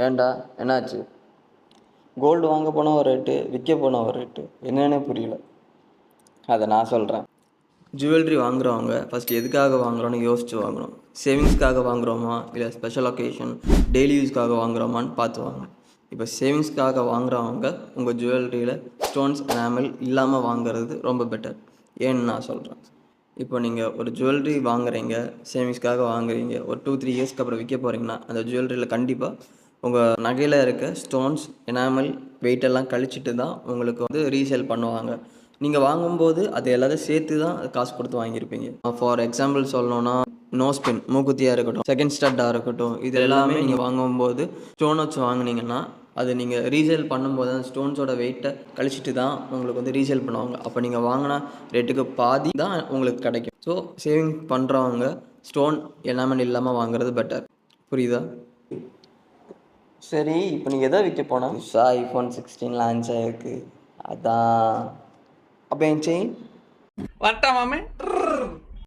ஏன்டா என்னாச்சு? கோல்டு வாங்க போனால் ஒரு ரேட்டு, விற்க போனால் ஒரு ரேட்டு, என்னன்னே புரியல. அதை நான் சொல்கிறேன். ஜுவல்லரி வாங்குறவங்க ஃபஸ்ட்டு எதுக்காக வாங்குறோன்னு யோசிச்சு வாங்கணும். சேவிங்ஸ்க்காக வாங்குகிறோமா, இல்லை ஸ்பெஷல் ஒகேஷன் டெய்லி யூஸ்க்காக வாங்குகிறோமான்னு பார்த்து வாங்க. இப்போ சேவிங்ஸ்க்காக வாங்குறவங்க உங்கள் ஜுவல்லரியில் ஸ்டோன்ஸ் எனாமல் இல்லாமல் வாங்குறது ரொம்ப பெட்டர். ஏன்னு நான் சொல்கிறேன். இப்போ நீங்கள் ஒரு ஜுவல்லரி வாங்குறீங்க, சேவிங்ஸ்க்காக வாங்குறீங்க, ஒரு 2-3 இயர்ஸ்க்கு அப்புறம் விற்க போகிறீங்கன்னா அந்த ஜுவல்லரியில் கண்டிப்பாக உங்கள் நகையில் இருக்க ஸ்டோன்ஸ் எனாமல் வெயிட்டெல்லாம் கழிச்சிட்டு தான் உங்களுக்கு வந்து ரீசேல் பண்ணுவாங்க. நீங்கள் வாங்கும்போது அது எல்லாத்தையும் சேர்த்து தான் காசு கொடுத்து வாங்கியிருப்பீங்க. ஃபார் எக்ஸாம்பிள் சொல்லணுன்னா, நோஸ் பின் மூக்குத்தியாக இருக்கட்டும், செகண்ட் ஸ்டட்டாக இருக்கட்டும், இது எல்லாமே நீங்கள் வாங்கும்போது ஸ்டோன் வச்சு வாங்குனீங்கன்னா அது நீங்கள் ரீசேல் பண்ணும்போது அந்த ஸ்டோன்ஸோட வெயிட்டை கழிச்சிட்டு தான் உங்களுக்கு வந்து ரீசேல் பண்ணுவாங்க. அப்போ நீங்கள் வாங்கின ரேட்டுக்கு பாதி தான் உங்களுக்கு கிடைக்கும். ஸோ சேவிங் பண்ணுறவங்க ஸ்டோன் எனாமல் இல்லாமல் வாங்குறது பெட்டர். புரியுதா? சரி, இப்போ நீங்கள் எதை விற்க போனால்? புதுசாக iPhone 16 லான்ச் ஆகிருக்கு, அதான். அப்போ என் செயின் வரட்டா மாமே.